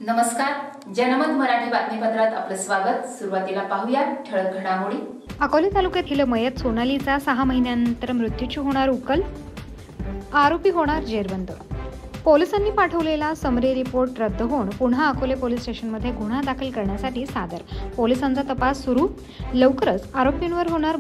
नमस्कार, जनमत मराठी बातमीपत्रात आपलं स्वागत। सुरुवातीला पाहूया ठळक घडामोडी। अकोले तालुक्यातील मयत सोनालीचा 6 महिन्यानंतर मृत्यूची होणार उकल, आरोपी होणार जेरबंद। पोलिसांनी पाठवलेला समरी रिपोर्ट रद्द होऊन पुन्हा अकोले पोलीस स्टेशनमध्ये गुन्हा दाखल करण्यासाठी सादर। पोलिसांचा तपास सुरू, लवकरच आरोपींवर होणार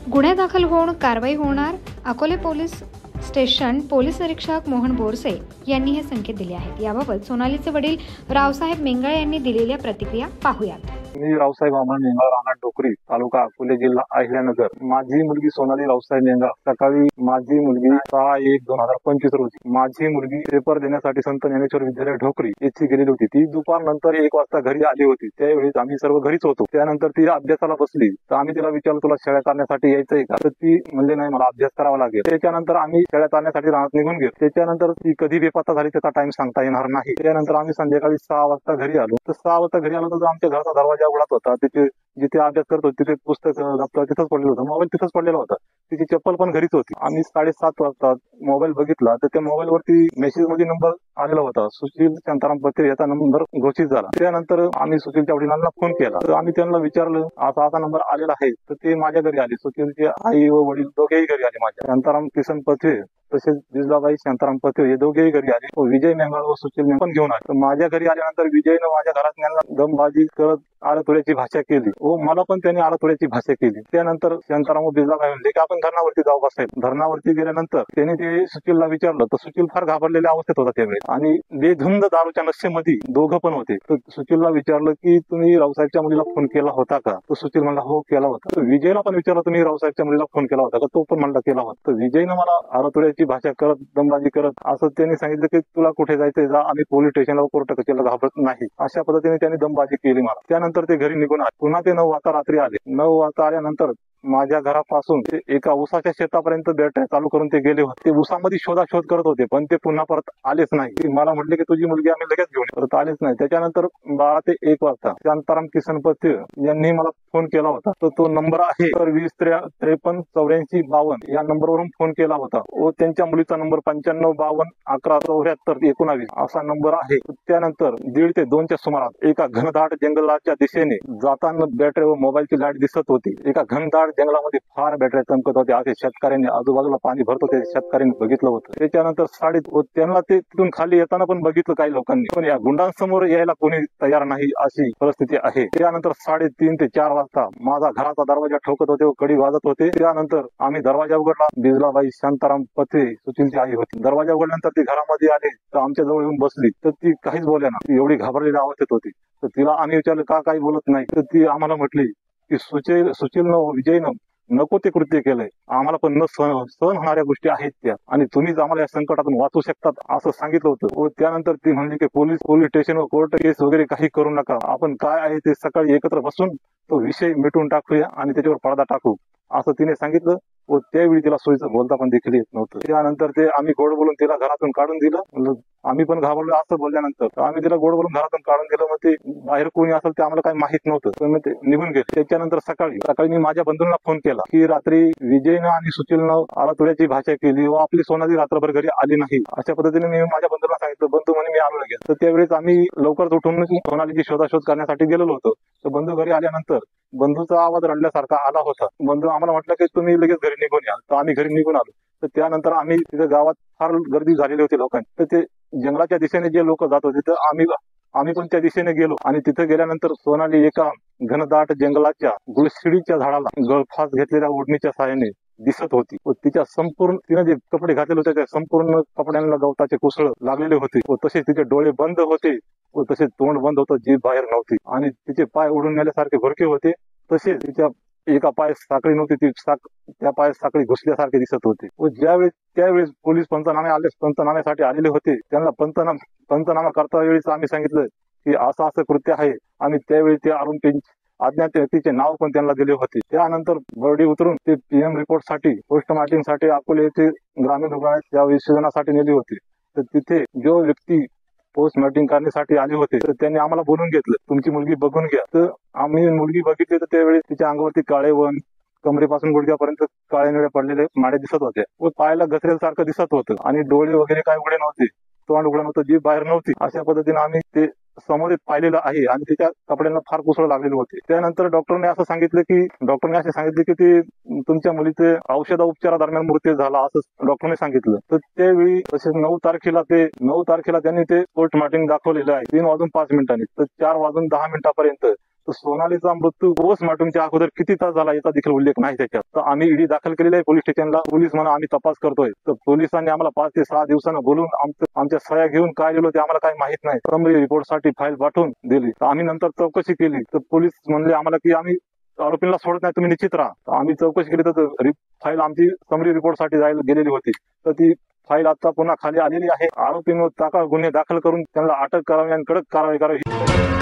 गुन्हे दाखल होऊन कारवाई होणार। अकोले पोलीस स्टेशन पोलीस निरीक्षक मोहन बोरसे यांनी हे संकेत दिले आहेत। याबाबत सोनालीचे वडील रावसाहेब मेंगळे यांनी दिलेल्या प्रतिक्रिया पाहूयात। मी रावसाहेब अमर मेंगळ, राहणार डोकरी, तालुका अकोले, जिल्हा अहिल्यानगर। माझी मुलगी सोनाली रावसाहेब मेंगळ सकाळी माझी मुलगी 6/1/2025 रोजी माझी मुलगी पेपर देण्यासाठी संत ज्ञानेश्वर विद्यालय ढोकरी येथे गेलेली होती। ती दुपार नंतर 1 वाजता घरी आली होती। त्यावेळी आम्ही सर्व घरीच होतो। त्यानंतर ती अभ्यासाला बसली तर आम्ही तिला विचारलं, तुला शाळेत करण्यासाठी यायचंय का? तर ती म्हणली, नाही, मला अभ्यास करावा लागेल। त्याच्यानंतर आम्ही शाळेत आणण्यासाठी रानात निघून गेलो। त्याच्यानंतर ती कधी बेपत्ता झाली त्याचा टाइम सांगता येणार नाही। त्यानंतर आम्ही संध्याकाळी 6 वाजता घरी आलो। तर 6 वाजता घरी आलो तर आमच्या घराचा दरवाजा उघडाच होता। तिथे जिथे अभ्यास करत होते तिथे पुस्तक दप्तर तिथंच पडलेलं होतं, मोबाईल तिथंच पडलेला होता, तिची चप्पल पण घरीच होती। आम्ही 7:30 वाजता मोबाईल बघितला तर त्या मोबाईल वरती मेसेज मध्ये नंबर आलेला होता, सुशील शांताराम पत्रे याचा नंबर घोषित झाला। त्यानंतर आम्ही सुशीलच्या वडिलांना फोन केला तर आम्ही त्यांना विचारलं, असा नंबर आलेला आहे। तर ते माझ्या घरी आले। सुशीलचे आई व वडील दोघेही घरी आले माझ्या। शांताराम किसन पत्रे तसेच बिजलाबाई शांताराम पत्रे हे दोघेही घरी आले। विजय मेंगळ व सुशील मेंगळ पण घेऊन आले। तर माझ्या घरी आल्यानंतर विजयनं माझ्या घरात दमबाजी करत आळतोड्याची भाषा केली व मला पण त्याने आळतोड्याची भाषा केली। त्यानंतर शांताराम व बिजलाबाई म्हणले की आपण धरणावरती जाऊ बसायला। धरणावरती गेल्यानंतर त्याने ते सुशीलला विचारलं तर सुशील फार घाबरलेल्या अवस्थेत होता त्यावेळी आणि बेधुंद दारूच्या नशेमध्ये दोघं पण होते। तर सुशीलला विचारलं की तुम्ही रावसाहेबच्या मुलीला फोन केला होता का? तर सुशील म्हणला, हो केला होता। तर विजयला पण विचारलं, तुम्ही रावसाहेबच्या मुलीला फोन केला होता का? तो पण म्हणला केला होता। तर विजयनं मला आळतोड्याची भाषा करत दमबाजी करत असं त्यांनी सांगितलं की तुला कुठे जायचंय जा, आम्ही पोलीस स्टेशनला कोर्ट कचेरीला घाबरत नाही, अशा पद्धतीने त्यांनी दमबाजी केली मला। त्यानंतर ते घरी निघून आले। पुन्हा ते 9 वाजता रात्री आले। 9 वाजता आल्यानंतर माझ्या घरापासून ते एका उसाच्या शेतापर्यंत बॅटरी चालू करून ते गेले होते। ते उसामध्ये शोधाशोध करत होते पण ते पुन्हा परत आलेच नाही। मला म्हटले की तुझी मुलगी आम्ही लगेच घेऊन, परत आलेच नाही। त्याच्यानंतर 12 ते 1 वाजता शांताराम किसन पत्रे यांनी मला फोन केला होता। तर तो नंबर आहे 20-53-84-52 या नंबरवरून फोन केला होता व त्यांच्या मुलीचा नंबर 95-52-11-74-19 असा नंबर आहे। त्यानंतर 1:30 ते 2च्या सुमारास एका घनदाट जंगलाच्या दिशेने जाताना बॅटरी व मोबाईलची लाईट दिसत होती। एका घनदाट जंगलामध्ये फार बॅटरी चमकत होत्या असे शेतकऱ्यांनी आजूबाजूला पाणी भरत होते शेतकऱ्यांनी बघितलं होतं। त्याच्यानंतर त्यांना ते तिथून खाली येताना पण बघितलं काही लोकांनी, पण या गुंडांसमोर यायला कोणी तयार नाही अशी परिस्थिती आहे। त्यानंतर 3:30 ते 4 वाजता माझा घराचा दरवाजा ठोकत होते व कडी वाजत होते। त्यानंतर आम्ही दरवाजा उघडला। बिजलाबाई शांताराम पत्रे सुशीलची आई होती। दरवाजा उघडल्यानंतर ती घरामध्ये आले तर आमच्या जवळ येऊन बसली। तर ती काहीच बोलेना, ती एवढी घाबरलेल्या अवस्थेत होती। तर तिला आम्ही विचारलं का काही बोलत नाही? तर ती आम्हाला म्हटली की सुशीलनं विजयनं नको ते कृत्य केलंय, आम्हाला पण न सहन होणाऱ्या गोष्टी आहेत त्या आणि तुम्हीच आम्हाला या संकटातून वाचू शकतात असं सांगितलं होतं। व त्यानंतर ती म्हणली की पोलीस स्टेशन व कोर्ट केस वगैरे काही करू नका, आपण काय आहे ते सकाळी एकत्र बसून तो विषय मिटून टाकूया आणि त्याच्यावर पडदा टाकू असं तिने सांगितलं व त्यावेळी तिला सोयीचं बोलता पण देखील येत नव्हतं। त्यानंतर ते आम्ही गोड बोलून तिला घरातून काढून दिलं। आम्ही पण घाबरलो असं बोलल्यानंतर आम्ही तिला गोड बोलून घरातून काढून दिलं। मग ते बाहेर कोणी असेल ते आम्हाला काही माहित नव्हतं, तर मग ते निघून गेले। त्याच्यानंतर सकाळी मी माझ्या बंधूंना फोन केला की रात्री विजयनं आणि सुशीलनं आळतोड्याची भाषा केली व आपली सोनाली रात्रभर घरी आली नाही। अशा पद्धतीने मी माझ्या बंधूंना सांगितलं। बंधू म्हणे मी आलो लगेच। तर त्यावेळेस आम्ही लवकरच उठून सोनालीची शोधाशोध करण्यासाठी गेलेलो होतो। तर बंधू घरी आल्यानंतर बंधूचा आवाज रडल्यासारखा आला होता। बंधू आम्हाला म्हटलं की तुम्ही लगेच घरी निघून या। तर आम्ही घरी निघून आलो। तर त्यानंतर आम्ही तिथे गावात फार गर्दी झालेली होती लोकांची। तर ते जंगलाच्या दिशेने जे लोक जात होते तर आम्ही पण त्या दिशेने गेलो आणि तिथे गेल्यानंतर सोनाली एका घनदाट जंगलाच्या गुळशिडीच्या झाडाला गळफास घेतलेल्या ओढणीच्या साहाय्याने दिसत होती व तिच्या संपूर्ण तिने जे कपडे घातलेले होते त्या संपूर्ण कपड्यांना गवताचे कुसळ लागलेले होते व तसेच तिचे डोळे बंद होते व तसेच तोंड बंद होतं, जीभ बाहेर नव्हती आणि तिचे पाय ओढून नेल्यासारखे भरके होते। तसेच तिच्या एका पायात साखळी नव्हती, त्या पायात साखळी घुसल्यासारखे दिसत होते व त्यावेळेस पोलीस पंचनाम्यासाठी आलेले होते। त्यांना पंचनामा करता वेळेस आम्ही सांगितलं की असं कृत्य आहे। आम्ही त्यावेळी ते अज्ञात व्यक्तीचे नाव पण त्यांना दिले होते। त्यानंतर बॉडी उतरून ते PM रिपोर्टसाठी पोस्टमार्टमसाठी अकोले येथे ग्रामीण रुग्णालयात या विश्लेषणासाठी नेली होती। तर तिथे जो व्यक्ती पोस्टमार्टम करण्यासाठी आले होते तर त्यांनी आम्हाला बोलून घेतलं, तुमची मुलगी बघून घ्या। तर आम्ही मुलगी बघितली तर त्यावेळी तिच्या अंगावरती काळेवन, कमरेपासून गुडघ्यापर्यंत काळे निळे पडलेले माडे दिसत होते व पायाला घसरेल्यासारखं दिसत होतं आणि डोळे वगैरे काय उघडे नव्हते। तोंड उघडं नव्हतं, जीभ बाहेर नव्हती. अशा पद्धतीने आम्ही ते समोर पाहिलेलं आहे आणि त्याच्या कपड्यांना फार पुसळ लागलेले होते. त्यानंतर डॉक्टरने असे सांगितले की ते तुमच्या मुलीचे औषध उपचारादरम्यान मृत्यू झाला असं डॉक्टरने सांगितलं. तर त्यावेळी तसेच 9 तारखेला त्यांनी ते पोस्टमॉर्टम दाखवलेलं आहे 3:05 तर 4:10 तर सोनालीचा मृत्यू पोस्टमॉर्टमच्या अगोदर किती तास झाला याचा देखील उल्लेख नाही त्याच्यात. तर आम्ही ईडी दाखल केलेला आहे पोलीस स्टेशनला. पोलीस म्हणून आम्ही तपास करतोय. तर पोलिसांनी आम्हाला 5 ते 6 दिवसांना बोलून आमच्या सह्या घेऊन काय दिलं ते आम्हाला काही माहित नाही. समरी रिपोर्टसाठी फाईल पाठवून दिली. तर आम्ही नंतर चौकशी केली तर पोलीस म्हणले आम्हाला की आम्ही आरोपींना सोडत नाही, तुम्ही निश्चित राहा. आम्ही चौकशी केली तर फाईल आमची समरी रिपोर्टसाठी जायला गेलेली होती. तर ती फाईल आता पुन्हा खाली आलेली आहे. आरोपींवर तात्काळ गुन्हे दाखल करून त्यांना अटक करावी आणि कडक कारवाई करावी.